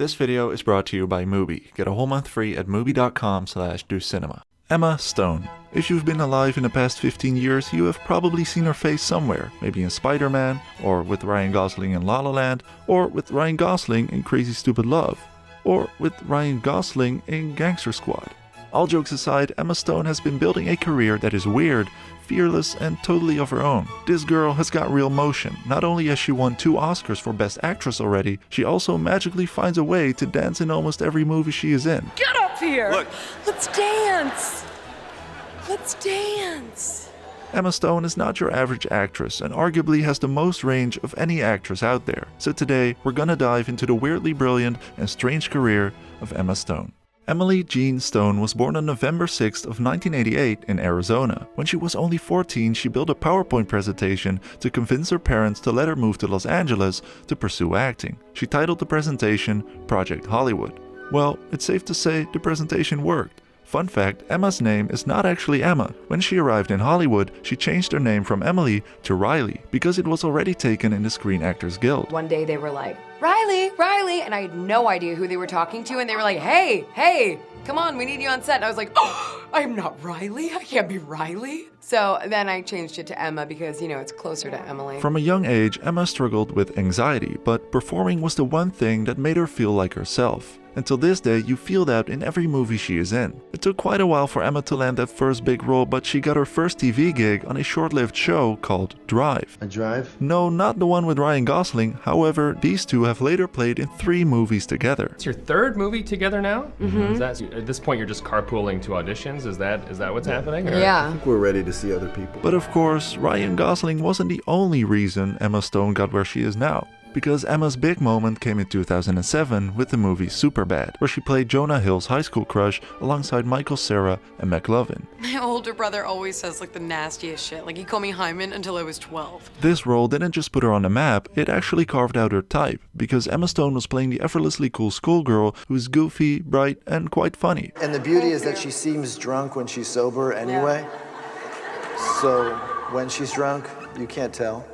This video is brought to you by Mubi. Get a whole month free at mubi.com/docinema. Emma Stone. If you've been alive in the past 15 years, you have probably seen her face somewhere, maybe in Spider-Man, or with Ryan Gosling in La La Land, or with Ryan Gosling in Crazy Stupid Love, or with Ryan Gosling in Gangster Squad. All jokes aside, Emma Stone has been building a career that is weird, fearless, and totally of her own. This girl has got real motion. Not only has she won 2 Oscars for Best Actress already, she also magically finds a way to dance in almost every movie she is in. Get up here! Look. Let's dance! Let's dance! Emma Stone is not your average actress and arguably has the most range of any actress out there. So today, we're gonna dive into the weirdly brilliant and strange career of Emma Stone. Emily Jean Stone was born on November 6th of 1988 in Arizona. When she was only 14, she built a PowerPoint presentation to convince her parents to let her move to Los Angeles to pursue acting. She titled the presentation Project Hollywood. Well, it's safe to say the presentation worked. Fun fact, Emma's name is not actually Emma. When she arrived in Hollywood, she changed her name from Emily to Riley because it was already taken in the Screen Actors Guild. One day they were like, Riley, Riley, and I had no idea who they were talking to, and they were like, hey, come on, we need you on set. And I was like, oh, I'm not Riley, I can't be Riley. So then I changed it to Emma because, it's closer to Emily. From a young age, Emma struggled with anxiety, but performing was the one thing that made her feel like herself. Until this day, you feel that in every movie she is in. It took quite a while for Emma to land that first big role, but she got her first TV gig on a short-lived show called Drive. A Drive? No, not the one with Ryan Gosling. However, these two have later played in 3 movies together. It's your 3rd movie together now? Mm-hmm. Is that, at this point, you're just carpooling to auditions? Is that what's happening? Or? Yeah. I think we're ready to see other people. But of course, Ryan Gosling wasn't the only reason Emma Stone got where she is now. Because Emma's big moment came in 2007 with the movie Superbad, where she played Jonah Hill's high school crush alongside Michael Cera and McLovin. My older brother always says the nastiest shit. He called me Hyman until I was 12. This role didn't just put her on the map, it actually carved out her type, because Emma Stone was playing the effortlessly cool schoolgirl who's goofy, bright, and quite funny. And the beauty is that she seems drunk when she's sober anyway. So when she's drunk, you can't tell.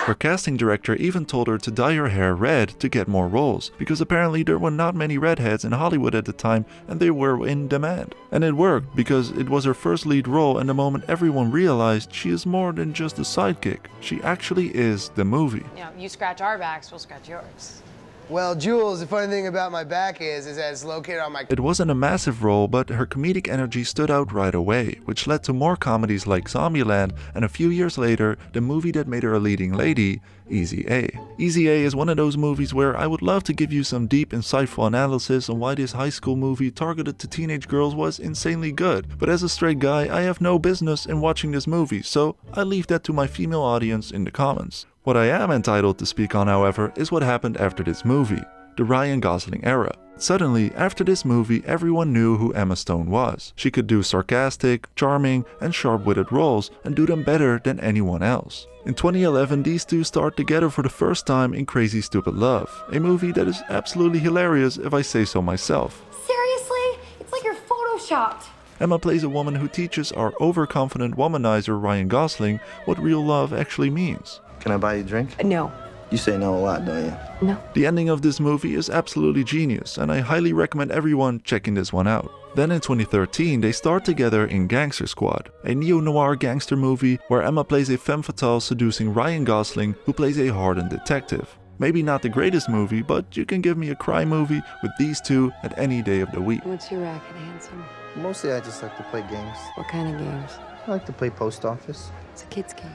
Her casting director even told her to dye her hair red to get more roles, because apparently there were not many redheads in Hollywood at the time and they were in demand. And it worked, because it was her first lead role, and the moment everyone realized she is more than just a sidekick. She actually is the movie. You scratch our backs, we'll scratch yours. Well, Jules, the funny thing about my back is that it's located on my... It wasn't a massive role, but her comedic energy stood out right away, which led to more comedies like Zombieland, and a few years later, the movie that made her a leading lady, Easy A. Easy A is one of those movies where I would love to give you some deep, insightful analysis on why this high school movie targeted to teenage girls was insanely good, but as a straight guy, I have no business in watching this movie, so I leave that to my female audience in the comments. What I am entitled to speak on, however, is what happened after this movie, the Ryan Gosling era. Suddenly, after this movie, everyone knew who Emma Stone was. She could do sarcastic, charming, and sharp-witted roles and do them better than anyone else. In 2011, these two starred together for the first time in Crazy Stupid Love, a movie that is absolutely hilarious if I say so myself. Seriously? It's like you're photoshopped. Emma plays a woman who teaches our overconfident womanizer Ryan Gosling what real love actually means. Can I buy you a drink? No. You say no a lot, don't you? No. The ending of this movie is absolutely genius, and I highly recommend everyone checking this one out. Then in 2013, they starred together in Gangster Squad, a neo-noir gangster movie where Emma plays a femme fatale seducing Ryan Gosling, who plays a hardened detective. Maybe not the greatest movie, but you can give me a crime movie with these two at any day of the week. What's your racket, handsome? Mostly I just like to play games. What kind of games? I like to play post office. It's a kid's game.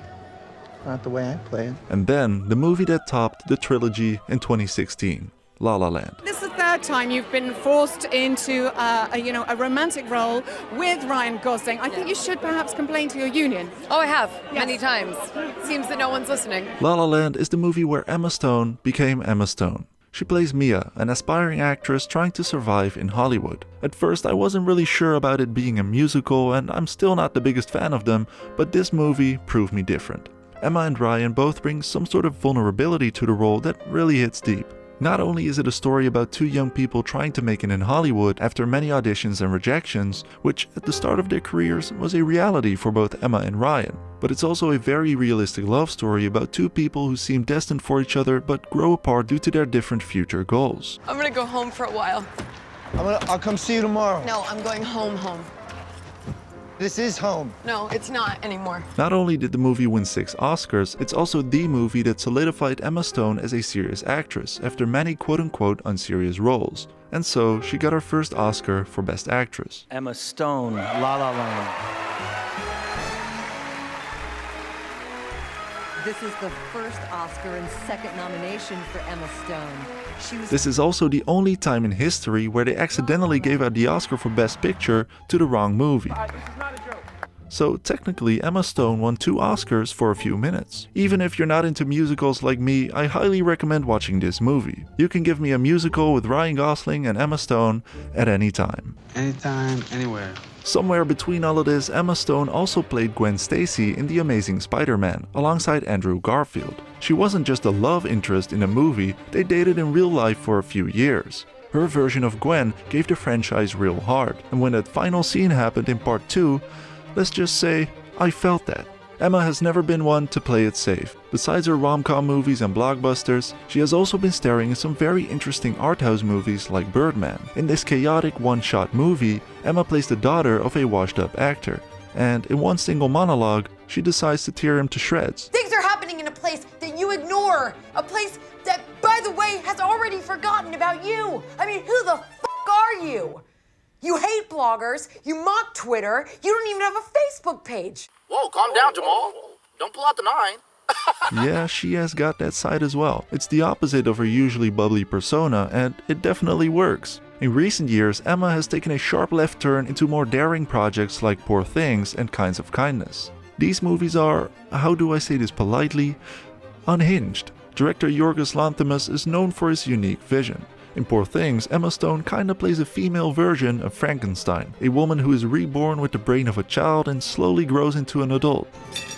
Not the way I play it. And then, the movie that topped the trilogy in 2016, La La Land. This is the 3rd time you've been forced into a romantic role with Ryan Gosling. I think you should perhaps complain to your union. Oh, I have. Many times. Seems that no one's listening. La La Land is the movie where Emma Stone became Emma Stone. She plays Mia, an aspiring actress trying to survive in Hollywood. At first, I wasn't really sure about it being a musical, and I'm still not the biggest fan of them, but this movie proved me different. Emma and Ryan both bring some sort of vulnerability to the role that really hits deep. Not only is it a story about two young people trying to make it in Hollywood after many auditions and rejections, which at the start of their careers was a reality for both Emma and Ryan, but it's also a very realistic love story about two people who seem destined for each other but grow apart due to their different future goals. I'm gonna go home for a while. I'll come see you tomorrow. No, I'm going home. This is home. No, it's not anymore. Not only did the movie win 6 Oscars, it's also the movie that solidified Emma Stone as a serious actress after many quote-unquote unserious roles. And so, she got her first Oscar for Best Actress. Emma Stone, La La Land. This is the first Oscar and second nomination for Emma Stone. This is also the only time in history where they accidentally gave out the Oscar for Best Picture to the wrong movie. So technically Emma Stone won 2 Oscars for a few minutes. Even if you're not into musicals like me, I highly recommend watching this movie. You can give me a musical with Ryan Gosling and Emma Stone at any time. Anytime, anywhere. Somewhere between all of this, Emma Stone also played Gwen Stacy in The Amazing Spider-Man, alongside Andrew Garfield. She wasn't just a love interest in a movie, they dated in real life for a few years. Her version of Gwen gave the franchise real heart, and when that final scene happened in part 2, let's just say, I felt that. Emma has never been one to play it safe. Besides her rom-com movies and blockbusters, she has also been starring in some very interesting art house movies like Birdman. In this chaotic one-shot movie, Emma plays the daughter of a washed-up actor, and in one single monologue, she decides to tear him to shreds. Things are happening in a place that you ignore. A place that, by the way, has already forgotten about you. I mean, who the f*** are you? You hate bloggers, you mock Twitter, you don't even have a Facebook page. Whoa, calm down, Jamal. Don't pull out the 9. Yeah, she has got that side as well. It's the opposite of her usually bubbly persona, and it definitely works. In recent years, Emma has taken a sharp left turn into more daring projects like Poor Things and Kinds of Kindness. These movies are, how do I say this politely, unhinged. Director Yorgos Lanthimos is known for his unique vision. In Poor Things, Emma Stone kinda plays a female version of Frankenstein, a woman who is reborn with the brain of a child and slowly grows into an adult.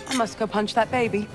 I must go punch that baby.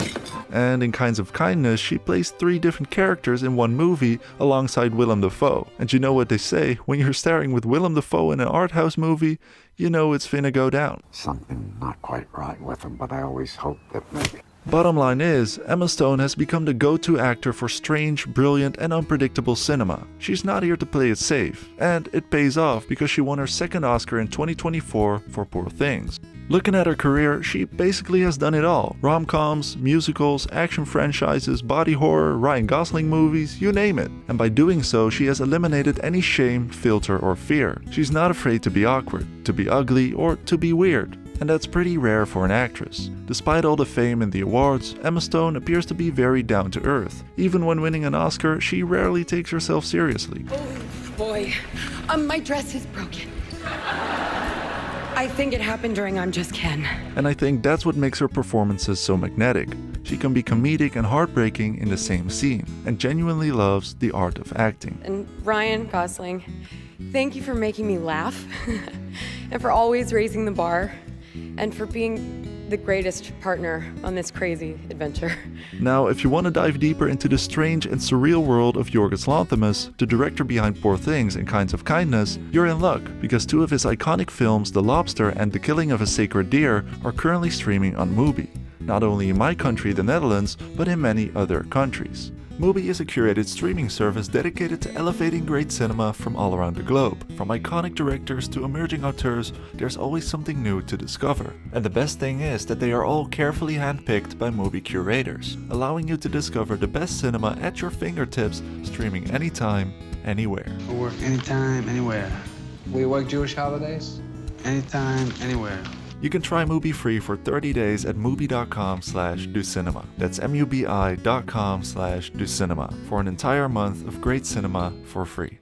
And in Kinds of Kindness, she plays 3 different characters in one movie alongside Willem Dafoe. And you know what they say, when you're starring with Willem Dafoe in an art house movie, you know it's finna go down. Something not quite right with him, but I always hope that maybe... Bottom line is, Emma Stone has become the go-to actor for strange, brilliant and unpredictable cinema. She's not here to play it safe, and it pays off because she won her second Oscar in 2024 for Poor Things. Looking at her career, she basically has done it all. Rom-coms, musicals, action franchises, body horror, Ryan Gosling movies, you name it. And by doing so, she has eliminated any shame, filter or fear. She's not afraid to be awkward, to be ugly or to be weird. And that's pretty rare for an actress. Despite all the fame and the awards, Emma Stone appears to be very down to earth. Even when winning an Oscar, she rarely takes herself seriously. Oh boy, my dress is broken. I think it happened during I'm Just Ken. And I think that's what makes her performances so magnetic. She can be comedic and heartbreaking in the same scene, and genuinely loves the art of acting. And Ryan Gosling, thank you for making me laugh, and for always raising the bar, and for being the greatest partner on this crazy adventure. Now, if you want to dive deeper into the strange and surreal world of Yorgos Lanthimos, the director behind Poor Things and Kinds of Kindness, you're in luck, because 2 of his iconic films, The Lobster and The Killing of a Sacred Deer, are currently streaming on Mubi. Not only in my country, the Netherlands, but in many other countries. Mubi is a curated streaming service dedicated to elevating great cinema from all around the globe. From iconic directors to emerging auteurs, there's always something new to discover. And the best thing is that they are all carefully handpicked by Mubi curators, allowing you to discover the best cinema at your fingertips, streaming anytime, anywhere. We work anytime, anywhere. We work Jewish holidays? Anytime, anywhere. You can try Mubi free for 30 days at mubi.com/docinema. That's mubi.com/docinema for an entire month of great cinema for free.